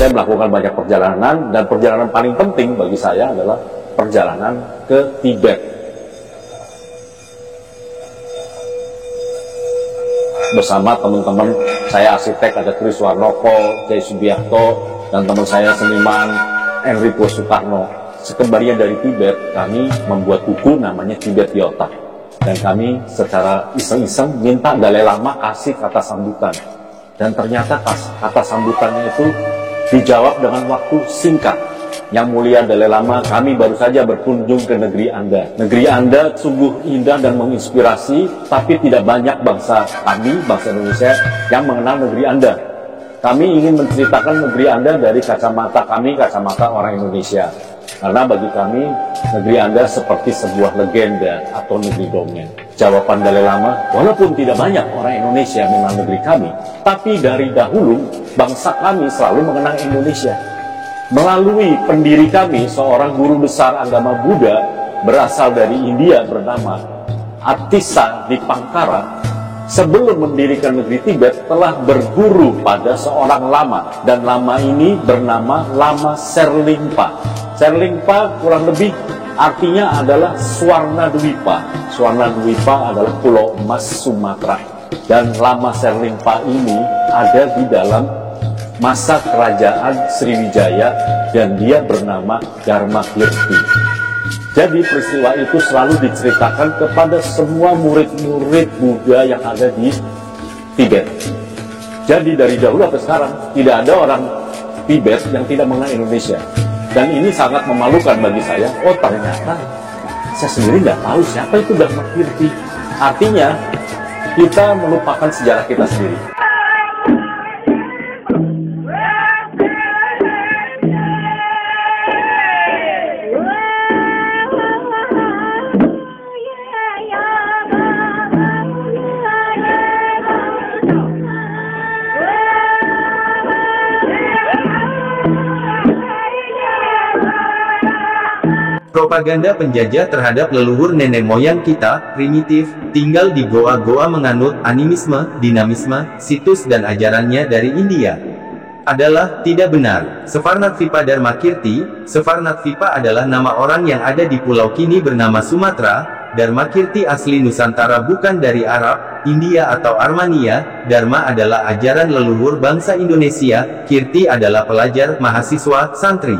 saya melakukan banyak perjalanan, dan perjalanan paling penting bagi saya adalah perjalanan ke Tibet. Bersama teman-teman saya arsitek, ada Kris Warnoko, Jai Subiakto, dan teman saya seniman Enrico Soekarno. Sekembalinya dari Tibet, kami membuat buku namanya Tibet di Otak. Dan kami secara iseng-iseng minta Dalai Lama kasih kata sambutan. Dan ternyata kata sambutannya itu dijawab dengan waktu singkat. Yang mulia Dalai Lama, kami baru saja berkunjung ke negeri Anda. Negeri Anda sungguh indah dan menginspirasi, tapi tidak banyak bangsa kami, bangsa Indonesia, yang mengenal negeri Anda. Kami ingin menceritakan negeri Anda dari kacamata kami, kacamata orang Indonesia. Karena bagi kami, negeri Anda seperti sebuah legenda atau negeri dongeng. Jawaban Dalai Lama, walaupun tidak banyak orang Indonesia mengenal negeri kami, tapi dari dahulu, bangsa kami selalu mengenang Indonesia. Melalui pendiri kami, seorang guru besar agama Buddha berasal dari India bernama Atisa Dipangkara, sebelum mendirikan negeri Tibet telah berguru pada seorang lama, dan lama ini bernama Lama Serlingpa. Serlingpa kurang lebih artinya adalah Swarna Dwipa. Swarna Dwipa adalah Pulau Emas Sumatera, dan Lama Serlingpa ini ada di dalam masa kerajaan Sriwijaya, dan dia bernama Dharmakirti. Jadi peristiwa itu selalu diceritakan kepada semua murid-murid Buddha yang ada di Tibet. Jadi dari dahulu sampai sekarang tidak ada orang Tibet yang tidak mengenal Indonesia. Dan ini sangat memalukan bagi saya. Oh, ternyata saya sendiri nggak tahu siapa itu Dharmakirti. Artinya kita melupakan sejarah kita sendiri. Propaganda penjajah terhadap leluhur nenek moyang kita, primitif, tinggal di goa-goa menganut animisme, dinamisme, situs dan ajarannya dari India, adalah tidak benar. Svarnadvipa Dharmakirti. Svarnadvipa adalah nama orang yang ada di pulau kini bernama Sumatera. Dharmakirti asli Nusantara, bukan dari Arab, India atau Armenia. Dharma adalah ajaran leluhur bangsa Indonesia, Kirti adalah pelajar, mahasiswa, santri.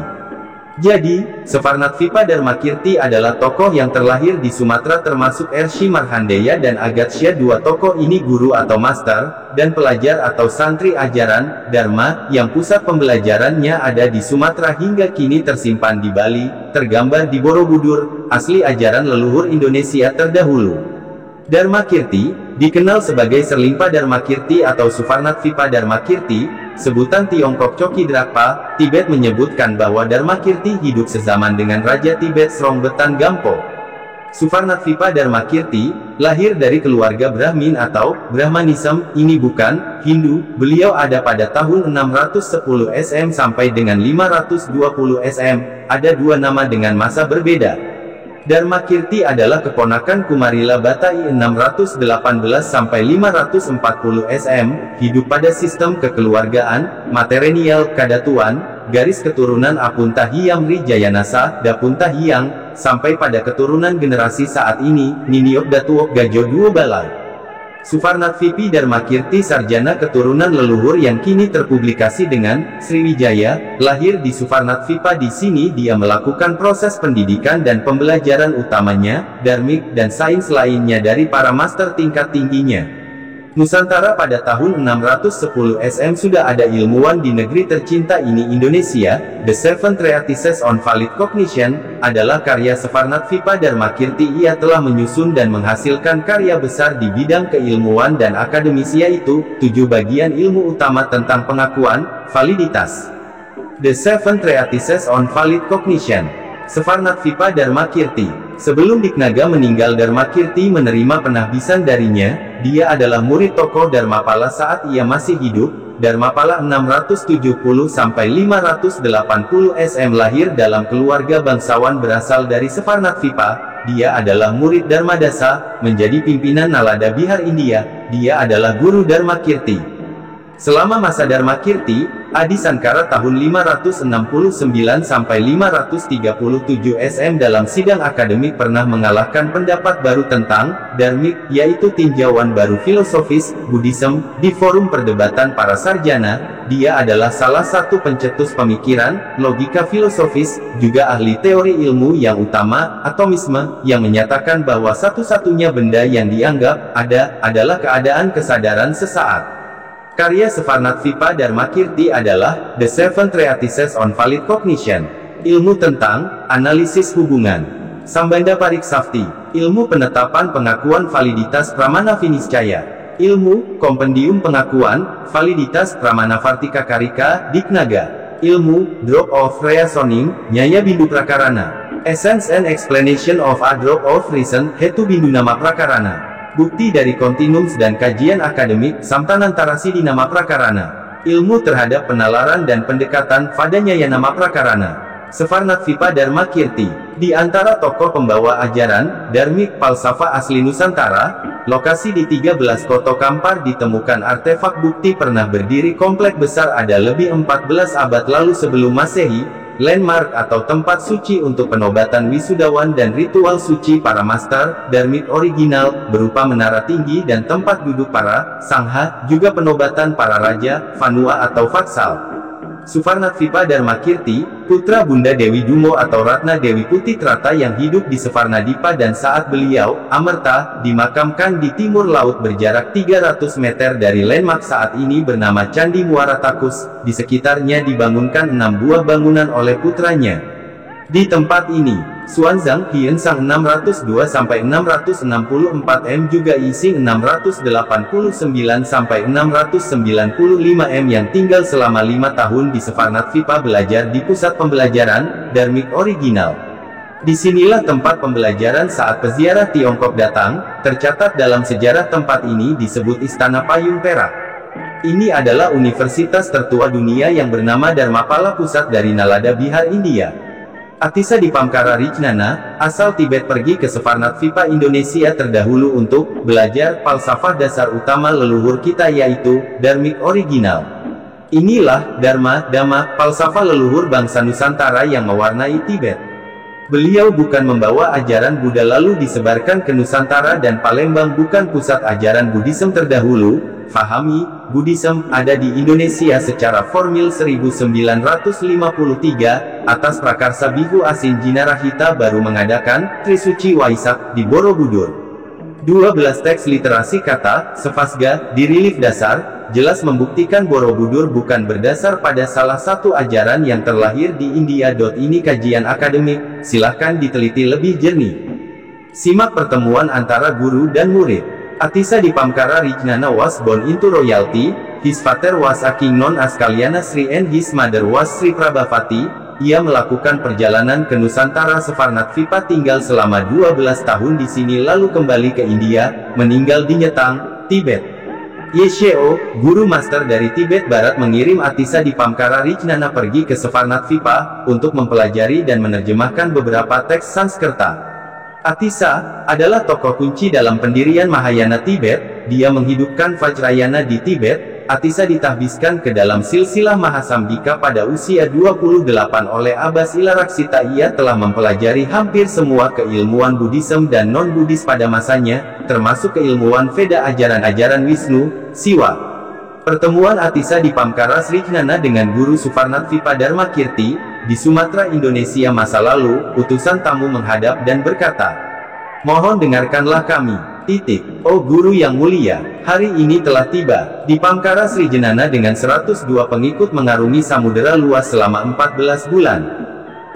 Jadi, Svarnadvipa Dharmakirti adalah tokoh yang terlahir di Sumatera, termasuk Ershi Marhandeya dan Agatsya. Dua tokoh ini guru atau master, dan pelajar atau santri ajaran Dharma, yang pusat pembelajarannya ada di Sumatera hingga kini tersimpan di Bali, tergambar di Borobudur, asli ajaran leluhur Indonesia terdahulu. Dharmakirti, dikenal sebagai Serlingpa Dharmakirti atau Svarnadvipa Dharmakirti, sebutan Tiongkok Coki Drakpa. Tibet menyebutkan bahwa Dharmakirti hidup sezaman dengan Raja Tibet Srongbetan Gampo. Svarnadvipa Dharmakirti, lahir dari keluarga Brahmin atau Brahmanism, ini bukan Hindu. Beliau ada pada tahun 610 SM sampai dengan 520 SM, ada dua nama dengan masa berbeda. Dharmakirti adalah keponakan Kumarila Batai 618 sampai 540 SM, hidup pada sistem kekeluargaan, matrilineal, kadatuan, garis keturunan Apuntahiamri Jayanasa, Dapuntahiang, sampai pada keturunan generasi saat ini, Niniok Datuok Gajo Duo Balai. Svarnadvipa Dharmakirti sarjana keturunan leluhur yang kini terpublikasi dengan Sriwijaya, lahir di Svarnadvipa. Di sini dia melakukan proses pendidikan dan pembelajaran utamanya, dharmik dan sains lainnya dari para master tingkat tingginya. Nusantara pada tahun 610 SM sudah ada ilmuwan di negeri tercinta ini Indonesia. The Seven Treatises on Valid Cognition adalah karya Svarnadvipa Dharmakirti. Ia telah menyusun dan menghasilkan karya besar di bidang keilmuan dan akademisi, yaitu 7 bagian ilmu utama tentang pengakuan, validitas. The Seven Treatises on Valid Cognition. Svarnadvipa Dharmakirti. Sebelum Diknaga meninggal, Dharmakirti menerima penahbisan darinya. Dia adalah murid tokoh Dharmapala saat ia masih hidup. Dharmapala 670 sampai 580 SM, lahir dalam keluarga bangsawan berasal dari Svarnadvipa. Dia adalah murid Dharmadasa, menjadi pimpinan Nalada Bihar India. Dia adalah guru Dharmakirti. Selama masa Dharma Kirti, Adi Sankara tahun 569 sampai 537 SM dalam sidang akademik pernah mengalahkan pendapat baru tentang Dharmik, yaitu tinjauan baru filosofis, Buddhism, di forum perdebatan para sarjana. Dia adalah salah satu pencetus pemikiran, logika filosofis, juga ahli teori ilmu yang utama, atomisme, yang menyatakan bahwa satu-satunya benda yang dianggap ada, adalah keadaan kesadaran sesaat. Karya Svarnadvipa Dharmakirti adalah The Seven Treatises on Valid Cognition, ilmu tentang analisis hubungan. Sambandha Pariksafti, ilmu penetapan pengakuan validitas pramana viniscaya. Ilmu kompendium pengakuan validitas pramana vartika karika diknaga. Ilmu drop of reasoning nyaya bindu prakarana. Essence and explanation of a drop of reason hetu bindu nama prakarana. Bukti dari kontinums dan kajian akademik Samtanantarasi di nama prakarana. Ilmu terhadap penalaran dan pendekatan padanya ya nama prakarana. Svarnadvipa Dharmakirti, di antara tokoh pembawa ajaran Dharmik Falsafah asli Nusantara, lokasi di 13 Koto Kampar ditemukan artefak bukti pernah berdiri komplek besar ada lebih 14 abad lalu sebelum Masehi. Landmark atau tempat suci untuk penobatan wisudawan dan ritual suci para master, Dharmik original, berupa menara tinggi dan tempat duduk para sangha, juga penobatan para raja, Vanua atau Vatsal. Svarnadvipa Dharmakirti, putra Bunda Dewi Dumo atau Ratna Dewi Putitrata yang hidup di Svarnadipa dan saat beliau, Amerta, dimakamkan di timur laut berjarak 300 meter dari landmark saat ini bernama Candi Muaratakus, di sekitarnya dibangunkan 6 buah bangunan oleh putranya. Di tempat ini, Xuanzang Hyensang 602-664 m juga Yixing 689-695 m yang tinggal selama 5 tahun di Svarnadvipa belajar di pusat pembelajaran Dharmik original. Disinilah tempat pembelajaran saat peziarah Tiongkok datang. Tercatat dalam sejarah tempat ini disebut Istana Payung Perak. Ini adalah universitas tertua dunia yang bernama Dharmapala, pusat dari Nalada Bihar, India. Atisa Dipamkara Rijnana, asal Tibet, pergi ke Svarnadvipa Indonesia terdahulu untuk belajar falsafah dasar utama leluhur kita yaitu Dharmik original. Inilah Dharma, Dhamma, falsafah leluhur bangsa Nusantara yang mewarnai Tibet. Beliau bukan membawa ajaran Buddha lalu disebarkan ke Nusantara dan Palembang bukan pusat ajaran Buddhism terdahulu. Fahami, Buddhism ada di Indonesia secara formil 1953, atas prakarsa Bihu Asin Jinarahita baru mengadakan Trisuci Waisak di Borobudur. 12 teks literasi kata, Svasga, di relief dasar, jelas membuktikan Borobudur bukan berdasar pada salah satu ajaran yang terlahir di India. Ini kajian akademik, silahkan diteliti lebih jernih. Simak pertemuan antara guru dan murid. Atisa Dipamkara Rijnana was born into royalty. His father was a king known as Kalyana Sri and his mother was Sri Prabhavati. Ia melakukan perjalanan ke Nusantara Svarnadvipa, tinggal selama 12 tahun di sini lalu kembali ke India, meninggal di Nyetang, Tibet. Yesheo, guru master dari Tibet Barat, mengirim Atisa Dipamkara Rijnana pergi ke Svarnadvipa untuk mempelajari dan menerjemahkan beberapa teks Sanskerta. Atisa adalah tokoh kunci dalam pendirian Mahayana Tibet. Dia menghidupkan Vajrayana di Tibet. Atisa ditahbiskan ke dalam silsilah Mahasambhika pada usia 28 oleh Abbas Ilaraksita. Ia telah mempelajari hampir semua keilmuan Buddhism dan non-Buddhis pada masanya, termasuk keilmuan Veda, ajaran-ajaran Wisnu, Siwa. Pertemuan Atisa Dipamkara Rijnana dengan guru Svarnadvipa Dharmakirti di Sumatera, Indonesia masa lalu. Utusan tamu menghadap dan berkata, "Mohon dengarkanlah kami. Oh guru yang mulia, hari ini telah tiba." Dipamkara Rijnana dengan 102 pengikut mengarungi samudera luas selama 14 bulan.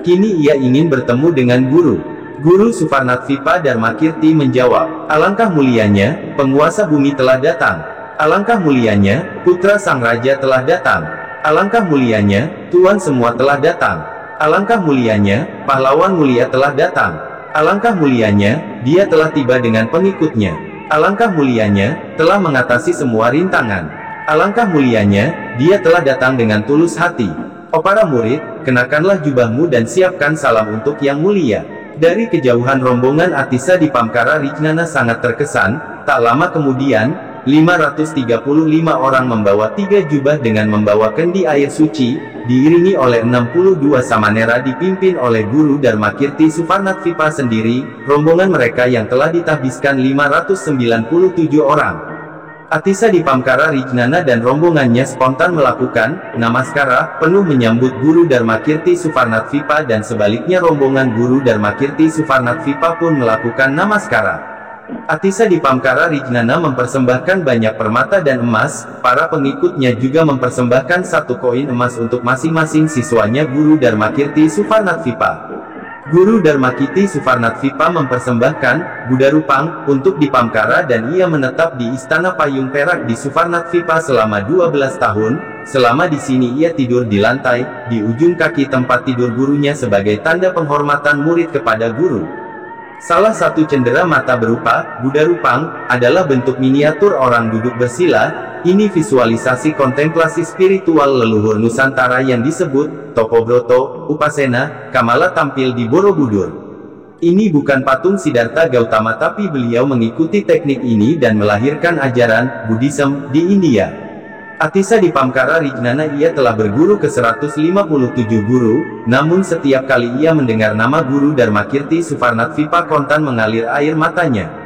Kini ia ingin bertemu dengan guru. Guru Svarnadvipa Dharmakirti menjawab, "Alangkah mulianya, penguasa bumi telah datang. Alangkah mulianya, putra sang raja telah datang. Alangkah mulianya, tuan semua telah datang. Alangkah mulianya, pahlawan mulia telah datang. Alangkah mulianya, dia telah tiba dengan pengikutnya. Alangkah mulianya, telah mengatasi semua rintangan. Alangkah mulianya, dia telah datang dengan tulus hati. Oh para murid, kenakanlah jubahmu dan siapkan salam untuk yang mulia." Dari kejauhan rombongan Atisa Dipamkara Rijnana sangat terkesan. Tak lama kemudian, 535 orang membawa 3 jubah dengan membawa kendi air suci, diiringi oleh 62 samanera dipimpin oleh Guru Dharmakirti Suparnatvipa sendiri, rombongan mereka yang telah ditahbiskan 597 orang. Atisa Dipamkara Rijnana dan rombongannya spontan melakukan namaskara penuh menyambut Guru Dharmakirti Suparnatvipa dan sebaliknya rombongan Guru Dharmakirti Suparnatvipa pun melakukan namaskara. Atisa Dipamkara Rijnana mempersembahkan banyak permata dan emas, para pengikutnya juga mempersembahkan 1 koin emas untuk masing-masing siswanya Guru Dharmakirti Suparnatvipa. Guru Dharmakirti Suparnatvipa mempersembahkan Budarupang untuk Dipamkara dan ia menetap di Istana Payung Perak di Suparnatvipa selama 12 tahun. Selama di sini ia tidur di lantai, di ujung kaki tempat tidur gurunya sebagai tanda penghormatan murid kepada guru. Salah satu cendera mata berupa Budarupang adalah bentuk miniatur orang duduk bersila. Ini visualisasi kontemplasi spiritual leluhur Nusantara yang disebut Topobroto, Upasena, Kamala tampil di Borobudur. Ini bukan patung Siddhartha Gautama tapi beliau mengikuti teknik ini dan melahirkan ajaran Buddhism di India. Atisa Dipamkara Rijnana ia telah berguru ke 157 guru, namun setiap kali ia mendengar nama Guru Dharmakirti Suparnatvipa kontan mengalir air matanya.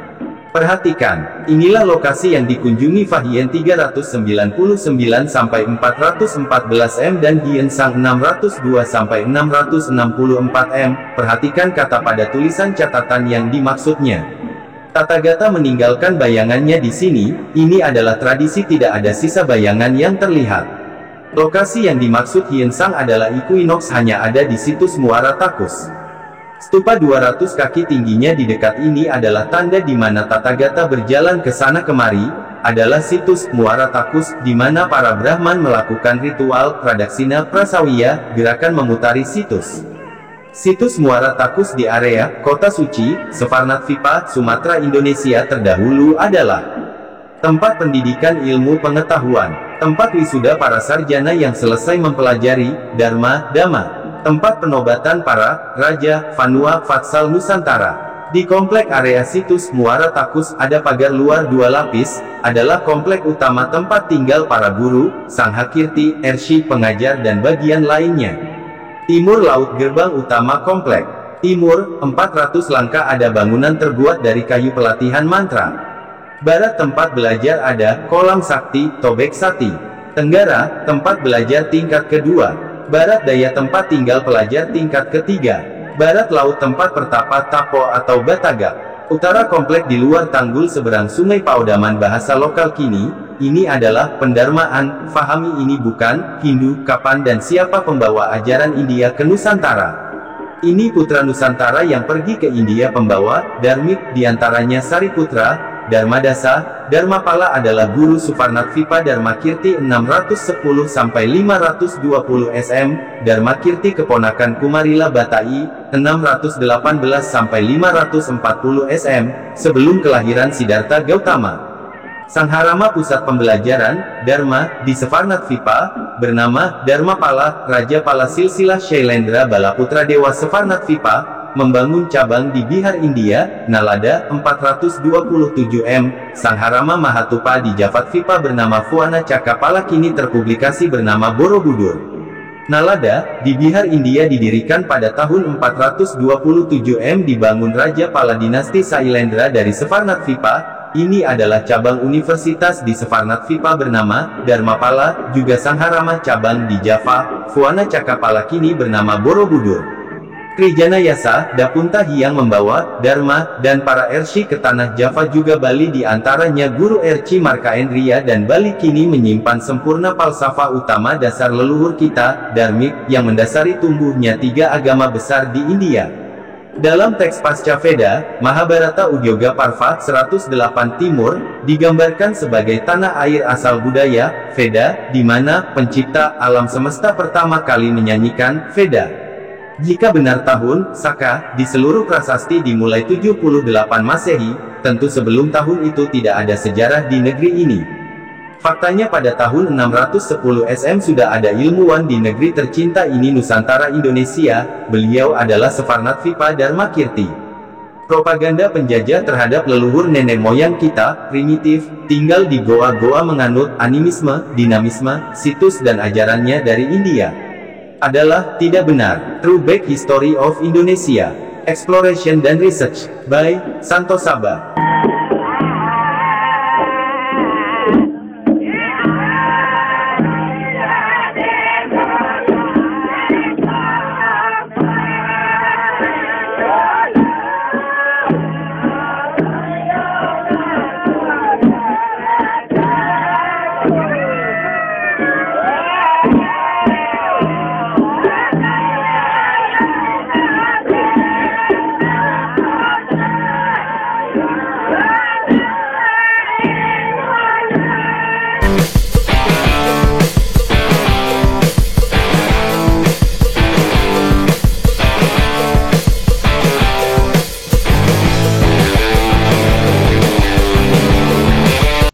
Perhatikan, inilah lokasi yang dikunjungi Fahien 399-414 m dan Giensang 602-664 m. Perhatikan kata pada tulisan catatan yang dimaksudnya. Tathagata meninggalkan bayangannya di sini, ini adalah tradisi tidak ada sisa bayangan yang terlihat. Lokasi yang dimaksud Giensang adalah Equinox hanya ada di situs Muara Takus. Stupa 200 kaki tingginya di dekat ini adalah tanda di mana Tathagata berjalan ke sana kemari, adalah situs Muara Takus, di mana para Brahman melakukan ritual Pradaksina Prasawiya, gerakan memutari situs. Situs Muara Takus di area Kota Suci, Suparnatvipa, Sumatera Indonesia terdahulu adalah tempat pendidikan ilmu pengetahuan, tempat wisuda para sarjana yang selesai mempelajari Dhamma, tempat penobatan para Raja Vanua Vatsal Nusantara. Di komplek area situs Muara Takus ada pagar luar 2 lapis, adalah komplek utama tempat tinggal para guru, Sanghakirti, Ershi pengajar dan bagian lainnya. Timur laut gerbang utama komplek. Timur, 400 langkah ada bangunan terbuat dari kayu pelatihan mantra. Barat tempat belajar ada kolam sakti, Tobek Sati. Tenggara, tempat belajar tingkat kedua. Barat daya tempat tinggal pelajar tingkat ketiga. Barat laut tempat pertapa Tapo atau Batagak. Utara komplek di luar tanggul seberang Sungai Paodaman bahasa lokal kini, ini adalah pendarmaan, fahami ini bukan, Hindu, kapan dan siapa pembawa ajaran India ke Nusantara. Ini putra Nusantara yang pergi ke India pembawa, Dharmik, diantaranya Sariputra, Dharmadasa, Dharmapala adalah guru Suparnatvipa Dharmakirti 610-520 sm, Dharmakirti keponakan Kumarila Batai, 618-540 sm, sebelum kelahiran Siddhartha Gautama. Sangharama pusat pembelajaran, Dharma, di Suparnatvipa, bernama Dharmapala, Raja Pala Silsilah Shailendra Balaputra Dewa Suparnatvipa, membangun cabang di Bihar India, Nalada, 427 m. Sangharama Mahatupa di Jafatvipa bernama Fuana Cakapala kini terpublikasi bernama Borobudur. Nalada, di Bihar India didirikan pada tahun 427 m dibangun Raja Pala dinasti Sailendra dari Suparnatvipa. Ini adalah cabang universitas di Suparnatvipa bernama Dharmapala, juga Sangharama cabang di Java, Fuana Cakapala kini bernama Borobudur. Krijana Yasa, Dapunta Hyang membawa Dharma dan para Ershi ke tanah Java juga Bali di antaranya Guru Erci Markaendriya dan Bali kini menyimpan sempurna falsafah utama dasar leluhur kita, Dharmik, yang mendasari tumbuhnya 3 agama besar di India. Dalam teks Pasca Veda, Mahabharata Udyoga Parva 108 Timur, digambarkan sebagai tanah air asal budaya, Veda, di mana pencipta alam semesta pertama kali menyanyikan Veda. Jika benar tahun Saka di seluruh prasasti dimulai 78 Masehi, tentu sebelum tahun itu tidak ada sejarah di negeri ini. Faktanya pada tahun 610 SM sudah ada ilmuwan di negeri tercinta ini Nusantara Indonesia, beliau adalah Suparnatvipa Dharmakirti. Propaganda penjajah terhadap leluhur nenek moyang kita, primitif, tinggal di goa-goa menganut animisme, dinamisme, situs dan ajarannya dari India, adalah tidak benar. True Back History of Indonesia, Exploration dan Research, by Santo Sabah.